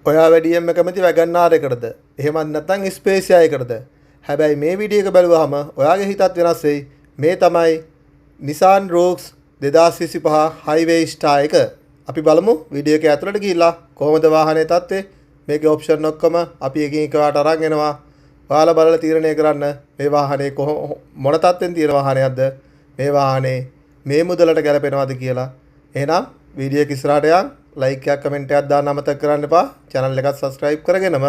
ඔයා වැඩියෙන්ම කැමති වැගන්නාර එකටද? එහෙමත් නැත්නම් ස්පේසියා එකටද? හැබැයි මේ වීඩියෝ එක බලුවාම ඔයාගේ හිතත් වෙනස් වෙයි. මේ තමයි Nissan Rogue 2025 Highway Star එක. අපි බලමු වීඩියෝ එක ඇතුළට ගිහිල්ලා කොහොමද වාහනේ තත්ත්වය. මේකේ ඔප්ෂන් ඔක්කොම අපි එකින් එකවට අරන් එනවා. ඔයාලා බලලා තීරණය කරන්න මේ වාහනේ මොන තත්ත්වෙන් තියෙන වාහනයක්ද? මේ වාහනේ මේ මුදලට ගැලපෙනවද කියලා. එහෙනම් වීඩියෝ එක ඉස්සරහට යන් ලයික් එකක් කමෙන්ට් එකක් දාන්න අමතක කරන්න එපා. channel එකත් subscribe කරගෙනම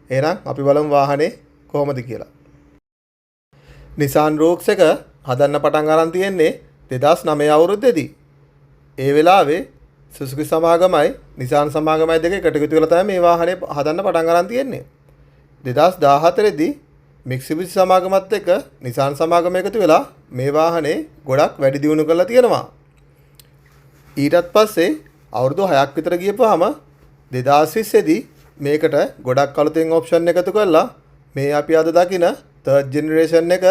එහෙනම් අපි බලමු වාහනේ කොහොමද කියලා. Nissan Rogue එක හදන්න පටන් අරන් තියෙන්නේ 2009 අවුරුද්දේදී. ඒ වෙලාවේ Suzuki සමාගමයි Nissan සමාගමයි දෙක එකට එකතු කරලා තමයි මේ වාහනේ හදන්න පටන් අරන් තියෙන්නේ. 2014 දී Mitsubishi සමාගමත් එක්ක Nissan සමාගම එකතු වෙලා මේ වාහනේ ගොඩක් වැඩි දියුණු කරලා තියෙනවා. ඊටත් පස්සේ අවුරුදු 6ක් විතර ගියපුවාම 2020 දී මේකට ගොඩක් අලුතෙන් ඔප්ෂන් එකතු කරලා මේ අපි අද දකින third generation එක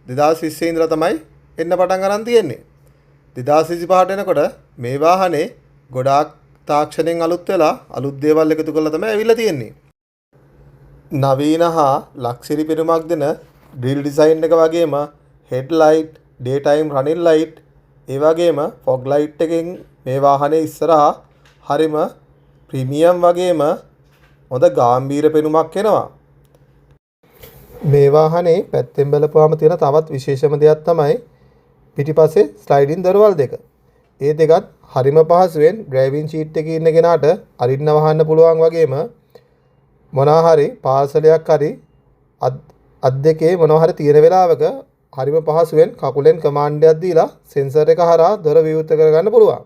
2020 ඉඳලා තමයි එන්න පටන් අරන් තියෙන්නේ. 2025ට එනකොට මේ වාහනේ ගොඩාක් තාක්ෂණයෙන් අලුත් වෙලා අලුත් දේවල් එකතු කරලා තමයි ඇවිල්ලා තියෙන්නේ. නවීන හා ලක්ෂරි පෙනුමක් දෙන ඩ්‍රිල් ඩිසයින් එක වගේම හෙඩ්ලයිට්, ඩේ ටයිම් රනින් ලයිට්, ඒ වගේම ෆොග් ලයිට් එකෙන් මේ වාහනේ ඉස්සරහා හරිම ප්‍රීමියම් වගේම හොඳ ගාම්භීර පෙනුමක් එනවා. මේ වාහනේ පැත්තෙන් බලපුවාම තියෙන තවත් විශේෂම දෙයක් තමයි පිටිපස්සේ ස්ලයිඩින් දොරවල් දෙක. ඒ දෙකත් හරිම පහසුවෙන් ඩ්‍රයිවිං සීට් එකේ ඉන්න කෙනාට අරින්න වහන්න පුළුවන් වගේම මොනවා හරි පාර්සලයක් හරි අත් දෙකේ මොනවා හරි තියෙන වෙලාවක හරිම පහසුවෙන් කකුලෙන් කමාන්ඩ් එකක් දීලා සෙන්සර් එක හරහා දොර විවෘත කරගන්න පුළුවන්.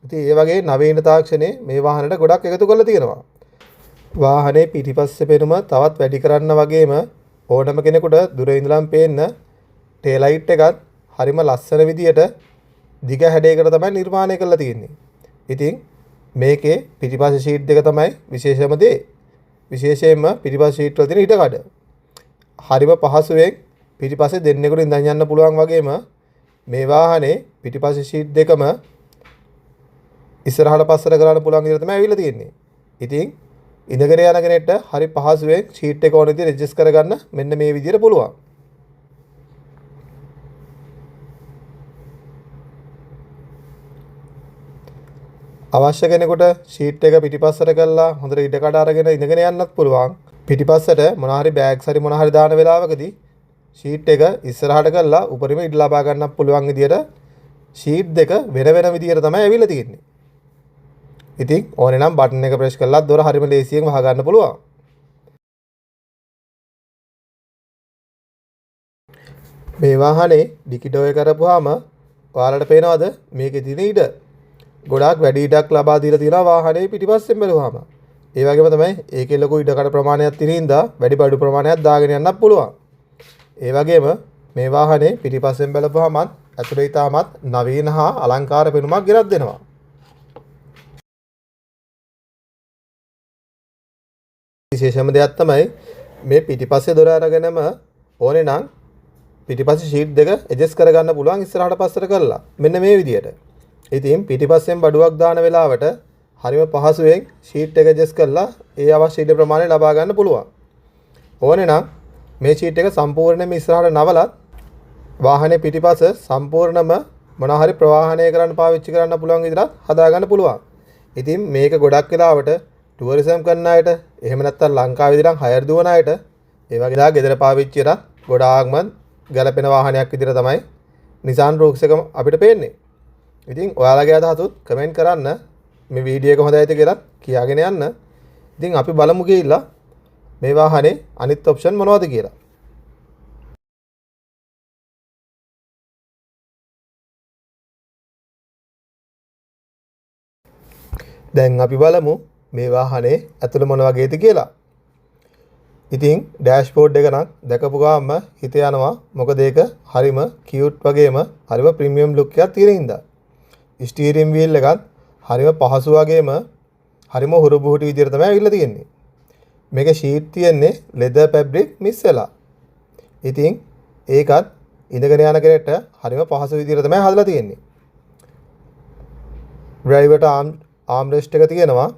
ඉතින් ඒ වගේ නවීන තාක්ෂණේ මේ වාහනේට ගොඩක් එකතු කරලා තියෙනවා. වාහනේ පිටිපස්සේ පෙනුම තවත් වැඩි කරන්න වගේම ඕනම කෙනෙකුට දුර ඉඳලම පේන්න ටේල් ලයිට් එකත් හරිම ලස්සන විදියට දිග හැඩයකට තමයි නිර්මාණය කරලා තියෙන්නේ. ඉතින් මේකේ පිටිපස්සේ ෂීට් දෙක තමයි විශේෂම දේ. විශේෂයෙන්ම පිටිපස්සේ ෂීට් වල තියෙන ඉඩකඩ. හරිම පහසුවෙන් පිටිපස්සේ දෙන්නෙකුට ඉඳන් යන්න පුළුවන් වගේම මේ වාහනේ පිටිපස්සේ ෂීට් දෙකම ඉස්සරහට පස්සට කරන්න පුළුවන් විදිහට තමයි ඇවිල්ලා තියෙන්නේ. ඉතින් ඉඳගෙන යන කෙනෙක්ට හරි පහසුවෙන් ෂීට් එක ඕන විදිහට ඇඩ්ජස්ට් කරගන්න මෙන්න මේ විදිහට පුළුවන්. අවශ්‍ය කෙනෙකුට ෂීට් එක පිටිපස්සට කරලා හොඳට ඉඩකඩ අරගෙන ඉඳගෙන යන්නත් පුළුවන්. පිටිපස්සට මොනවා හරි බෑග්ස් හරි මොනවා හරි දාන වෙලාවකදී ෂීට් එක ඉස්සරහට කරලා උඩරිම ඉඩ ලබා ගන්නත් පුළුවන් විදියට ෂීට් දෙක වෙන වෙන විදියට තමයි ඇවිල්ලා තියෙන්නේ. ඉතින් ඕනේ නම් බටන් එක ප්‍රෙස් කරලා දොර හරිම ලේසියෙන් වහ ගන්න පුළුවන්. මේ වාහනේ ඩිකිඩෝ එක කරපුවාම ඔයාලට පේනවද මේකේ තියෙන ඉඩ? ගොඩාක් වැඩි ඉඩක් ලබා දීලා තියෙනවා වාහනේ පිටිපස්සෙන් බැලුවාම. ඒ වගේම තමයි ඒකේ ලොකු ඉඩකඩ ප්‍රමාණයක් තියෙන හින්දා වැඩි බඩු ප්‍රමාණයක් දාගෙන යන්නත් පුළුවන්. ඒ වගේම මේ වාහනේ පිටිපස්සෙන් බලපුවාම ඇතුළේ ඉතාමත් නවීන හා අලංකාර පෙනුමක් ගෙනත් දෙනවා. විශේෂම දෙයක් තමයි මේ පිටිපස්සේ දොර අරගෙනම ඕනේ නම් පිටිපස්සේ ෂීට් දෙක ඇඩ්ජස්ට් කරගන්න පුළුවන් ඉස්සරහට පස්සට කරලා. මෙන්න මේ විදියට. ඉතින් පිටිපස්සෙන් බඩුවක් දාන වෙලාවට හරිම පහසුවෙන් ෂීට් එක ඇඩ්ජස්ට් කරලා ඒ අවශ්‍ය ඉඩ ප්‍රමාණය ලබා ගන්න පුළුවන්. ඕනේ නම් මේ ෂීට් එක සම්පූර්ණයෙන්ම ඉස්සරහට නවලත් වාහනේ පිටිපස්ස සම්පූර්ණම මොනවා හරි ප්‍රවාහනය කරන්න පාවිච්චි කරන්න පුළුවන් විදිහට හදා ගන්න පුළුවන්. ඉතින් මේක ගොඩක් වෙලාවට ටුවරිසම් කරන අයට එහෙම නැත්නම් ලංකාවේ ඉඳන් හයර් දුවන අයට ඒ වගේලා ගෙදර පාවිච්චි කරලා ගොඩාක්ම ගැලපෙන වාහනයක් විදිහට තමයි Nissan Rogue එක අපිට පේන්නේ. ඉතින් ඔයාලගේ අදහසත් කමෙන්ට් කරන්න මේ වීඩියෝ එක හොඳයිද කියලා කියාගෙන යන්න. ඉතින් අපි බලමු ගිහිල්ලා මේ වාහනේ අනිත් ඔප්ෂන් මොනවද කියලා. දැන් අපි බලමු මේ වාහනේ ඇතුළ මොන වගේද කියලා. ඉතින් ඩෑෂ්බෝඩ් එක නම් දැකපු ගාම හිත යනවා. මොකද ඒක හරිම කියුට් වගේම හරිම ප්‍රීමියම් ලුක් එකක් තියෙන හින්දා. ස්ටීරින් වීල් එකත් හරිම පහසු වගේම හරිම හුරු බුහුටු විදියට තමයි ඇවිල්ලා තියෙන්නේ. මේකේ ෂීට් තියෙන්නේ ලෙදර් ෆැබ්‍රික් මික්ස් වෙලා. ඉතින් ඒකත් ඉඳගෙන යන කෙනෙක්ට හරිම පහසු විදියට තමයි හදලා තියෙන්නේ. ඩ්‍රයිවර්ට ආම් රෙස්ට් එක තියෙනවා.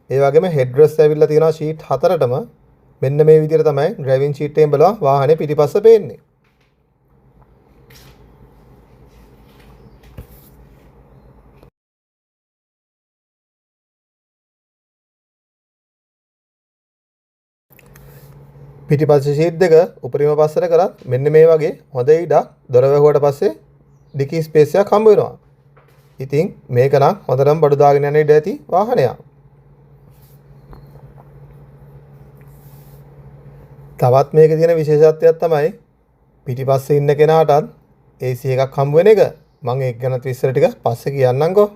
ඒ වගේම හෙඩ්රෙස්ට් ඇවිල්ලා තියෙනවා ෂීට් 4ටම. මෙන්න මේ විදිහට තමයි ඩ්‍රයිවිං ෂීට් එකෙන් බලලා වාහනේ පිටිපස්ස පේන්නේ. පිටිපස්සේ ෂීට් දෙක උපරිම පස්සට කරත් මෙන්න මේ වගේ හොඳ ඉඩක් දොර වැහුවට පස්සේ ඩිකි ස්පේස් එකක් හම්බ වෙනවා. ඉතින් මේක නම් හොඳටම බඩු දාගෙන යන ඉඩ ඇති වාහනයක්. තවත් මේකේ තියෙන විශේෂත්වයක් තමයි පිටිපස්සේ ඉන්න කෙනාටත් AC එකක් හම්බ වෙන එක. මම ඒක ගැන විස්තර ටික පස්සේ කියන්නම්කෝ.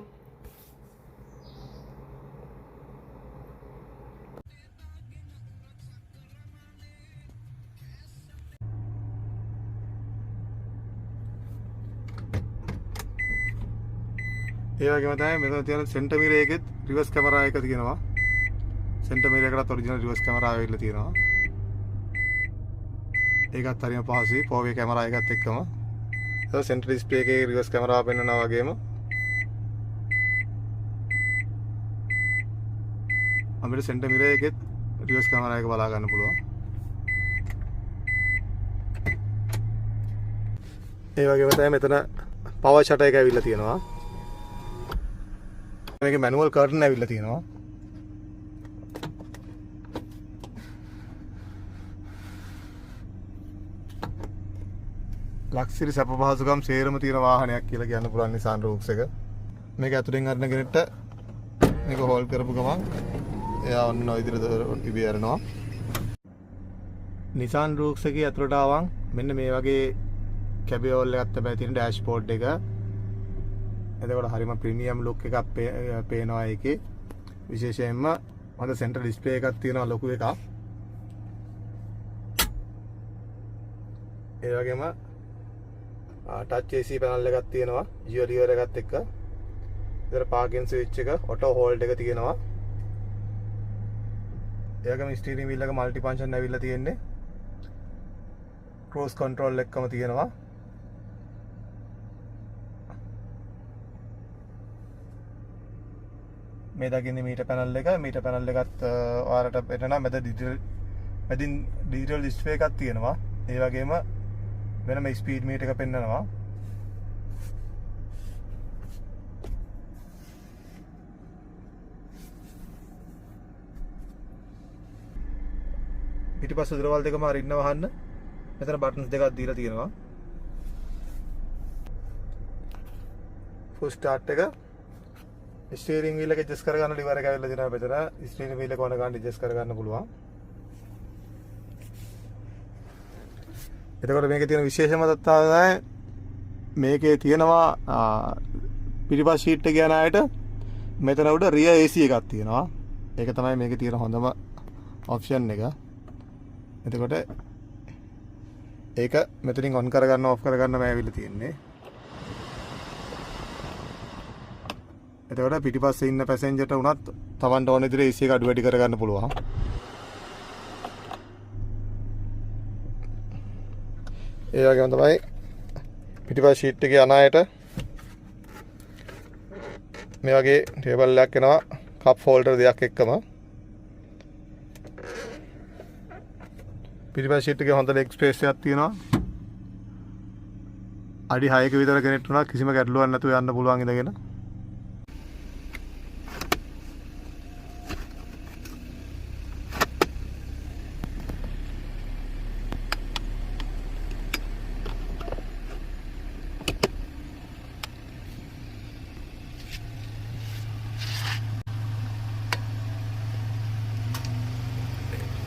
ඒ වගේම තමයි මෙතන තියෙන සෙන්ටර් මිරර් එකෙත් රිවර්ස් කැමරා එක තියෙනවා. සෙන්ටර් මිරර් එකකට ඔරිජිනල් රිවර්ස් කැමරා වෙilla තියෙනවා. ඒකත් හරියම පහසුයි පොවේ කැමරා එකත් එක්කම. ඒක සෙන්ටර් ඩිස්ප්ලේ එකේ රිවර්ස් කැමරාව පෙන්වනවා වගේම අපිට සෙන්ටර් මිරර් එකෙත් රිවර්ස් කැමරා එක බලා ගන්න පුළුවන්. ඒ වගේම තමයි මෙතන පවර් ෂටර් එක ඇවිල්ලා තියෙනවා. මේකේ මැනුවල් කර්ටන් ඇවිල්ලා තියෙනවා. ලක්සිරි සැප පහසුකම් සේරම තියෙන වාහනයක් කියලා කියන්න පුළුවන් Nissan Roox එක. මේක ඇතුලෙන් අරන කෙනෙක්ට මේක හෝල් කරපු ගමන් එයා ඔන්න ඔය විදිහට ඉබේ යනවා. Nissan Roox එකේ ඇතුලට ආවම මෙන්න මේ වගේ කැබියෝල් එකක් තමයි තියෙන ඩෑෂ්බෝඩ් එක. එතකොට හරිම ප්‍රීමියම් ලුක් එකක් පේනවා ඒකේ. විශේෂයෙන්ම හොඳ සෙන්ටර් ඩිස්ප්ලේ එකක් තියෙනවා ලොකු එකක්. ඒ වගේම ටච් AC පැනල් එකක් තියෙනවා ජියෝ ලිවර් එකත් එක්ක. ඉතල පාකින් ස්විච් එක ඔටෝ හෝල්ඩ් එක තියෙනවා. ඒ වගේම ස්ටීරින් වීල් එක මල්ටි ෆන්ක්ෂන් ඇවිල්ලා තියෙන්නේ. ක්‍රූස් කන්ට්‍රෝල් එකකම තියෙනවා. මේ දකින්නේ මීටර් පැනල් එක. මීටර් පැනල් එකත් ඔයාලට පෙන්නනවා මැදින් ඩිජිටල් ඩිස්ප්ලේ එකක් තියෙනවා. ඒ වගේම වෙනම ස්පීඩ් මීටර් එක පෙන්නනවා. පිටිපස්ස දොරවල් දෙකම අරින්න වහන්න මෙතන බටන්ස් දෙකක් දීලා තියෙනවා. ෆුල් ස්ටාර්ට් එක ස්ටියරින් වීල් එක ඇඩ්ජස්ට් කරගන්න ලිවර් එක ඇවිල්ලා තියෙනවා මෙතන. ස්ටියරින් වීල් එක ඕන ගන්න ඇඩ්ජස්ට් කරගන්න පුළුවන්. එතකොට මේකේ තියෙන විශේෂම තත්ත්වය තමයි මේකේ තියෙනවා පිටිපස් ෂීට් එක යන අයට මෙතන උඩ රියර් AC එකක් තියෙනවා. ඒක තමයි මේකේ තියෙන හොඳම ඔප්ෂන් එක. එතකොට ඒක මෙතනින් ඔන් කරගන්න ඔෆ් කරගන්න මේ ඇවිල්ලා තියෙන්නේ. එතකොට පිටිපස්සේ ඉන්න පැසෙන්ජර්ට උනත් Tamanට ඕන විදිහට AC එක අඩු වැඩි කරගන්න පුළුවන්. ඒ වගේම තමයි පිටිපස්ස ෂීට් එකේ යන අයට මේ වගේ ටේබල් එකක් එනවා කප් හෝල්ඩර් දෙකක් එක්කම. පිටිපස්ස ෂීට් එකේ හොඳ ලෙග් ස්පේස් එකක් තියෙනවා. අඩි 6ක විතර කෙනෙක්ට උනා කිසිම ගැටලුවක් නැතුව යන්න පුළුවන් ඉඳගෙන.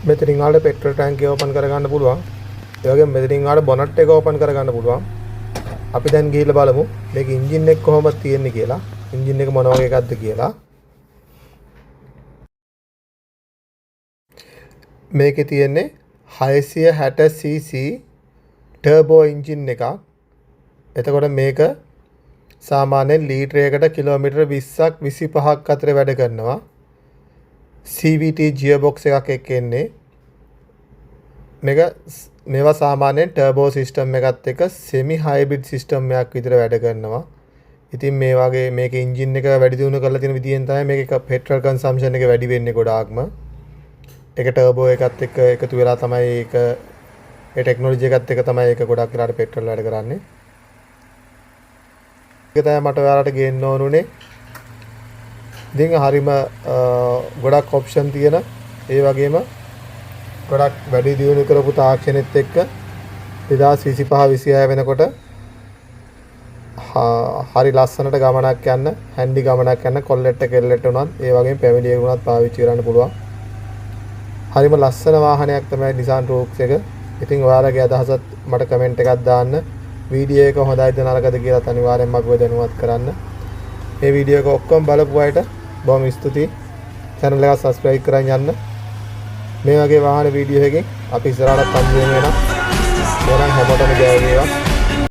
මෙතනින් ආඩ පෙට්‍රල් ටැංකිය ඕපන් කරගන්න පුළුවන්. ඒ වගේම මෙතනින් ආඩ බොනට් එක ඕපන් කරගන්න පුළුවන්. අපි දැන් ගිහිල්ලා බලමු මේක එන්ජින් එක කොහොමද තියෙන්නේ කියලා. එන්ජින් එක මොන වගේ එකක්ද කියලා. මේකේ තියෙන්නේ 660cc ටර්බෝ එන්ජින් එකක්. එතකොට මේක සාමාන්‍යයෙන් ලීටරයකට කිලෝමීටර 20ක් 25ක් අතර වැඩ කරනවා. CVT gearbox එකක් එක්ක එන්නේ. මේවා සාමාන්‍යයෙන් ටර්බෝ සිස්ටම් එකත් එක්ක semi hybrid සිස්ටම් එකක් විතර වැඩ කරනවා. ඉතින් මේ වගේ මේකේ එන්ජින් එක වැඩි දියුණු කරලා තියෙන විදිහෙන් තමයි මේකේ පෙට්‍රල් කන්සම්ප්ෂන් එක වැඩි වෙන්නේ ගොඩාක්ම. ඒක ටර්බෝ එකත් එක්ක එකතු වෙලා තමයි ඒක ඒ ටෙක්නොලොජි එකත් එක්ක තමයි ඒක ගොඩක් වෙලාට පෙට්‍රල් වැඩ කරන්නේ. ඒක තමයි මට ඔයාලට ගේන්න ඕනුනේ. ඉතින් හරිම ගොඩක් ඔප්ෂන් තියෙන ඒ වගේම ගොඩක් වැඩි දියුණු කරපු තාක්ෂණෙත් එක්ක 2025 26 වෙනකොට හරි ලස්සනට ගමනක් යන්න, හැන්ඩි ගමනක් යන්න කොල්ලෙට්ට කෙල්ලෙට්ට උනත් ඒ වගේම පැමිලියක උනත් පාවිච්චි කරන්න පුළුවන්. හරිම ලස්සන වාහනයක් තමයි Nissan Rooks එක. ඉතින් ඔයාලගේ අදහසත් මට කමෙන්ට් එකක් දාන්න. වීඩියෝ එක හොඳයිද නරකද කියලා අනිවාර්යෙන්ම මගව දැනුවත් කරන්න. මේ වීඩියෝ එක ඔක්කොම බලපු අයට බොහොම ස්තුතියි. channel එක subscribe කරන් යන්න. මේ වගේ වාහන වීඩියෝ එකකින් අපි ඉස්සරහට හම්බ වෙනවා. එහෙනම් හැමෝටම ජය වේවා.